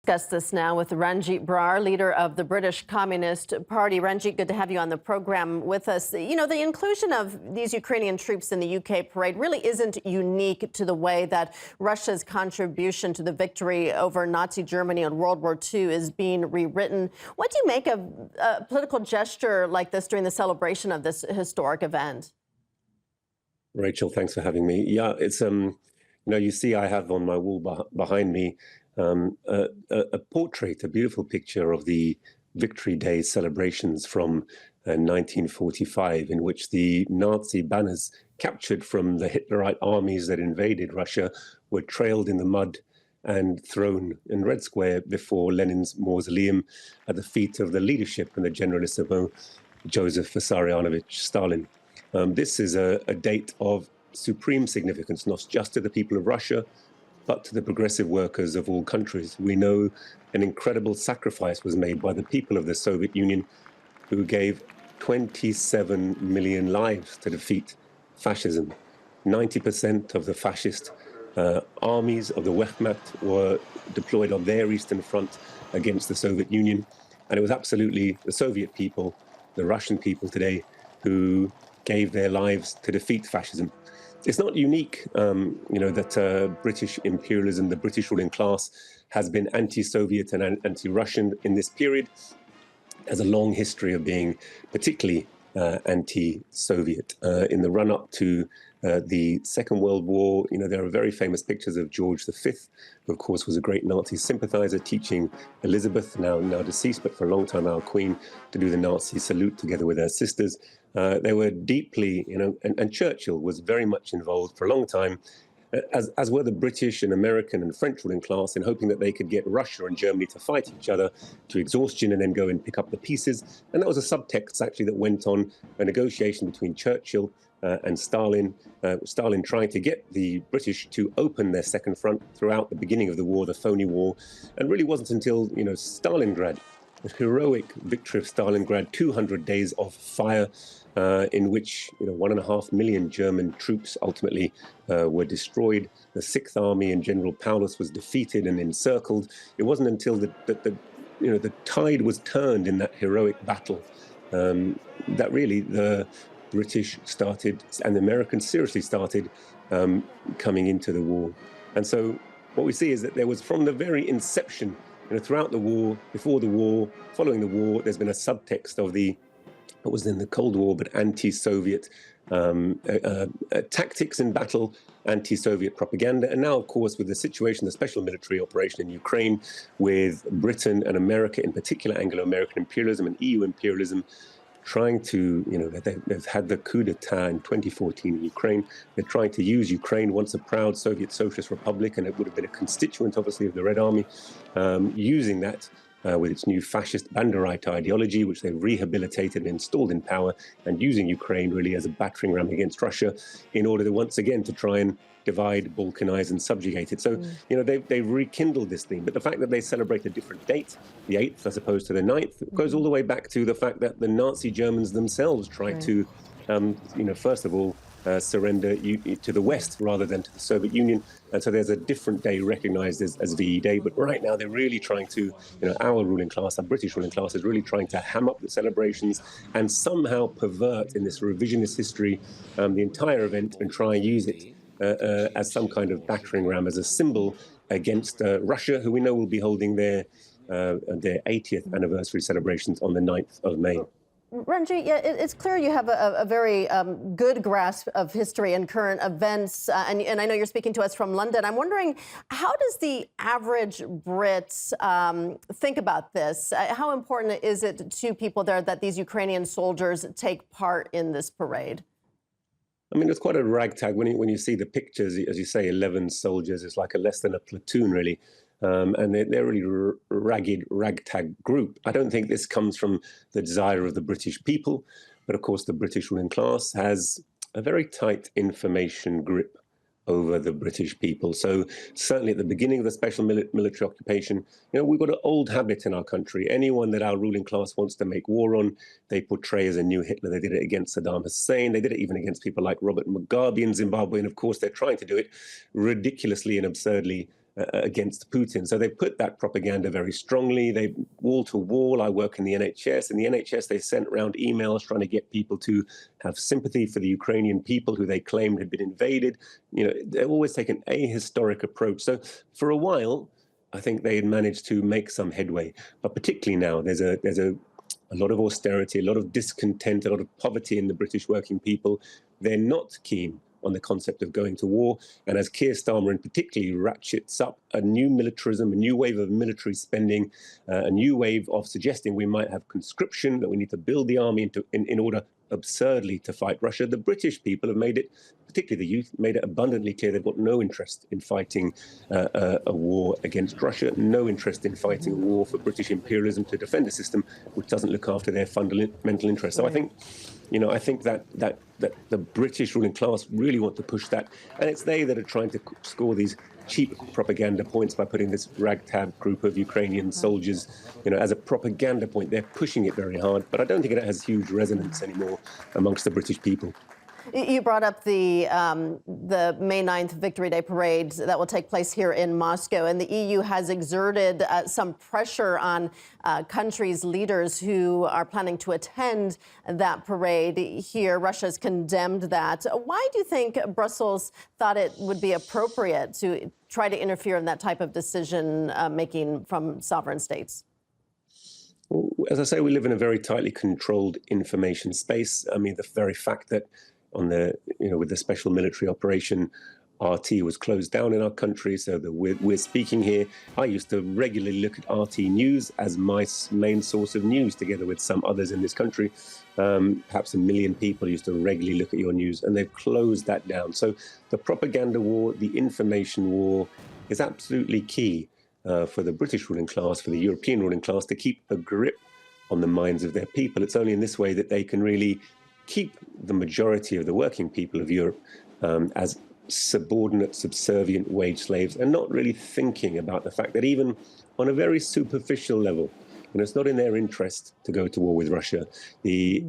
Discuss this now with Ranjeet Brar, leader of the British Communist Party. Ranjeet, good to have you on the program with us. You know, the inclusion of these Ukrainian troops in the UK parade really isn't unique to the way that Russia's contribution to the victory over Nazi Germany in World War II is being rewritten. What do you make of a political gesture like this during the celebration of this historic event? Rachel, thanks for having me. Yeah, it's you see, I have on my wall behind me a portrait, a beautiful picture of the Victory Day celebrations from 1945, in which the Nazi banners captured from the Hitlerite armies that invaded Russia were trailed in the mud and thrown in Red Square before Lenin's mausoleum at the feet of the leadership and the Generalissimo Joseph Vissarionovich Stalin. This is a date of supreme significance, not just to the people of Russia, but to the progressive workers of all countries. We know an incredible sacrifice was made by the people of the Soviet Union, who gave 27 million lives to defeat fascism. 90% of the fascist armies of the Wehrmacht were deployed on their eastern front against the Soviet Union. And it was absolutely the Soviet people, the Russian people today, who gave their lives to defeat fascism. It's not unique, that British imperialism, the British ruling class, has been anti-Soviet and anti-Russian in this period. Has a long history of being particularly anti-Soviet. In the run-up to the Second World War, there are very famous pictures of George V, who of course was a great Nazi sympathizer, teaching Elizabeth, now deceased, but for a long time our queen, to do the Nazi salute together with her sisters. They were deeply, and Churchill was very much involved for a long time, as were the British and American and French ruling class, in hoping that they could get Russia and Germany to fight each other to exhaustion and then go and pick up the pieces. And that was a subtext, actually, that went on, a negotiation between Churchill and Stalin, Stalin trying to get the British to open their second front throughout the beginning of the war, the phony war. And really wasn't until, Stalingrad, the heroic victory of Stalingrad, 200 days of fire, in which 1.5 million German troops ultimately were destroyed. The Sixth Army and General Paulus was defeated and encircled. It wasn't until the tide was turned in that heroic battle that really the British started, and the Americans seriously started coming into the war. And so what we see is that there was, from the very inception, throughout the war, before the war, following the war, there's been a subtext of what was then the Cold War, but anti-Soviet tactics in battle, anti-Soviet propaganda. And now, of course, with the situation, the special military operation in Ukraine, with Britain and America, in particular Anglo-American imperialism and EU imperialism, trying to, they've had the coup d'etat in 2014 in Ukraine. They're trying to use Ukraine, once a proud Soviet Socialist Republic, and it would have been a constituent, obviously, of the Red Army, using that with its new fascist Banderite ideology, which they've rehabilitated and installed in power, and using Ukraine really as a battering ram against Russia in order to, once again, to try and divide, balkanize, and subjugate it. So, they've rekindled this thing. But the fact that they celebrate a different date, the 8th as opposed to the 9th, goes all the way back to the fact that the Nazi Germans themselves tried to, first of all, surrender to the West rather than to the Soviet Union. And so there's a different day recognized as VE Day. But right now they're really trying to, our ruling class, our British ruling class, is really trying to ham up the celebrations and somehow pervert in this revisionist history the entire event and try and use it as some kind of battering ram, as a symbol against Russia, who we know will be holding their 80th anniversary celebrations on the 9th of May. Ranjeet, yeah, it's clear you have a very good grasp of history and current events, and I know you're speaking to us from London. I'm wondering, how does the average Brit think about this? How important is it to people there that these Ukrainian soldiers take part in this parade? I mean, it's quite a ragtag. When you see the pictures, as you say, 11 soldiers, it's like less than a platoon, really. And they're really ragged, ragtag group. I don't think this comes from the desire of the British people, but of course the British ruling class has a very tight information grip over the British people. So certainly at the beginning of the special military occupation, we've got an old habit in our country. Anyone that our ruling class wants to make war on, they portray as a new Hitler. They did it against Saddam Hussein. They did it even against people like Robert Mugabe in Zimbabwe. And of course, they're trying to do it ridiculously and absurdly against Putin. So they put that propaganda very strongly. They wall to wall. I work in the NHS. In the NHS, they sent around emails trying to get people to have sympathy for the Ukrainian people who they claimed had been invaded. They've always taken a historic approach. So for a while, I think they had managed to make some headway. But particularly now, there's a lot of austerity, a lot of discontent, a lot of poverty in the British working people. They're not keen on the concept of going to war. And as Keir Starmer in particular ratchets up a new militarism, a new wave of military spending, a new wave of suggesting we might have conscription, that we need to build the army in order absurdly to fight Russia, the British people have made it, particularly the youth, made it abundantly clear they've got no interest in fighting a war against Russia, no interest in fighting a war for British imperialism to defend a system which doesn't look after their fundamental interests. So I think that the British ruling class really want to push that, and it's they that are trying to score these cheap propaganda points by putting this ragtag group of Ukrainian soldiers, as a propaganda point. They're pushing it very hard, but I don't think it has huge resonance anymore amongst the British people. You brought up the May 9th Victory Day parade that will take place here in Moscow, and the EU has exerted some pressure on countries' leaders who are planning to attend that parade here. Russia's condemned that. Why do you think Brussels thought it would be appropriate to try to interfere in that type of decision making from sovereign states? Well, as I say, we live in a very tightly controlled information space. I mean, the very fact that with the special military operation, RT was closed down in our country, so that we're speaking here. I used to regularly look at RT News as my main source of news, together with some others in this country. Perhaps 1 million people used to regularly look at your news, and they've closed that down. So the propaganda war, the information war, is absolutely key for the British ruling class, for the European ruling class, to keep a grip on the minds of their people. It's only in this way that they can really keep the majority of the working people of Europe as subordinate, subservient wage slaves, and not really thinking about the fact that even on a very superficial level, it's not in their interest to go to war with Russia. The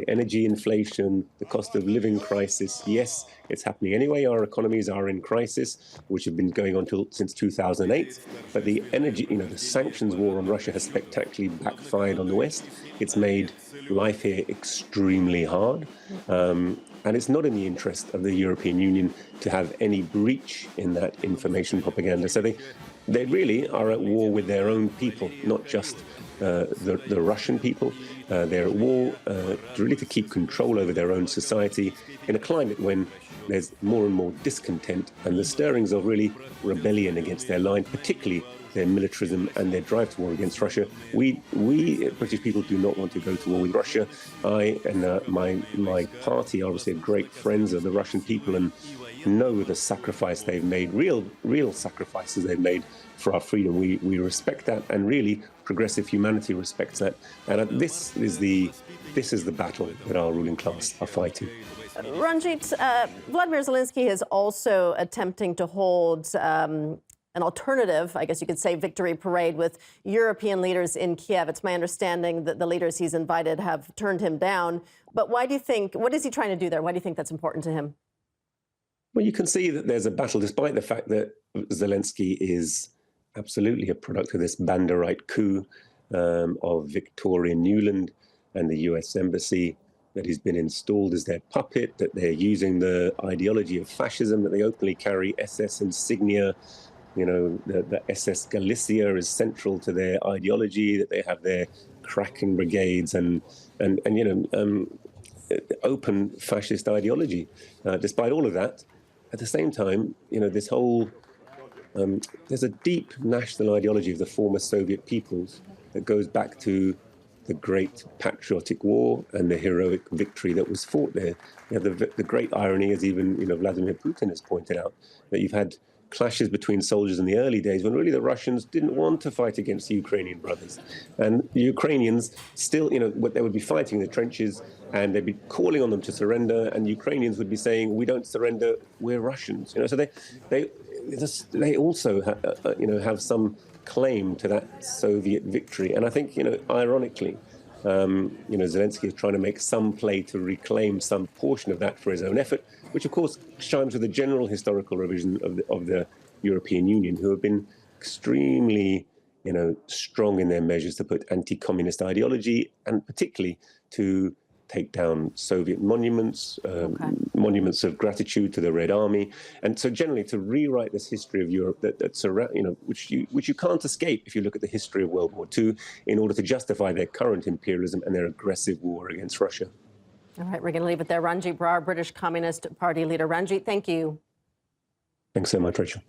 energy inflation, the cost of living crisis, yes, it's happening anyway. Our economies are in crisis, which have been going on since 2008. But the energy, the sanctions war on Russia has spectacularly backfired on the West. It's made life here extremely hard. And it's not in the interest of the European Union to have any breach in that information propaganda. So they really are at war with their own people, not just the Russian people. They're at war really to keep control over their own society in a climate when there's more and more discontent and the stirrings of really rebellion against their line, particularly their militarism and their drive to war against Russia. We British people do not want to go to war with Russia. I and my party are obviously great friends of the Russian people and know the sacrifice they've made, real sacrifices they've made for our freedom. We respect that, and really progressive humanity respects that. And this is the battle that our ruling class are fighting. Ranjeet, Vladimir Zelensky is also attempting to hold an alternative, I guess you could say, victory parade with European leaders in Kiev. It's my understanding that the leaders he's invited have turned him down. But what is he trying to do there? Why do you think that's important to him? Well, you can see that there's a battle, despite the fact that Zelensky is absolutely a product of this Banderite coup of Victoria Nuland and the US Embassy, that he's been installed as their puppet, that they're using the ideology of fascism, that they openly carry SS insignia. The SS Galicia is central to their ideology, that they have their Kraken brigades and open fascist ideology. Despite all of that, at the same time, this whole there's a deep national ideology of the former Soviet peoples that goes back to the great patriotic war and the heroic victory that was fought there. The great irony, as even Vladimir Putin has pointed out, that you've had clashes between soldiers in the early days when really the Russians didn't want to fight against the Ukrainian brothers. And the Ukrainians still, they would be fighting in the trenches and they'd be calling on them to surrender, and Ukrainians would be saying, "We don't surrender, we're Russians." So they also have some claim to that Soviet victory. And I think, ironically, Zelensky is trying to make some play to reclaim some portion of that for his own effort, which of course chimes with the general historical revision of the European Union, who have been extremely, strong in their measures to put anti-communist ideology, and particularly to take down Soviet monuments, monuments of gratitude to the Red Army, and so generally to rewrite this history of Europe that's around, which you can't escape if you look at the history of World War II, in order to justify their current imperialism and their aggressive war against Russia. All right, we're going to leave it there. Ranjeet Brar, British Communist Party leader. Ranjeet, thank you. Thanks so much, Rachel.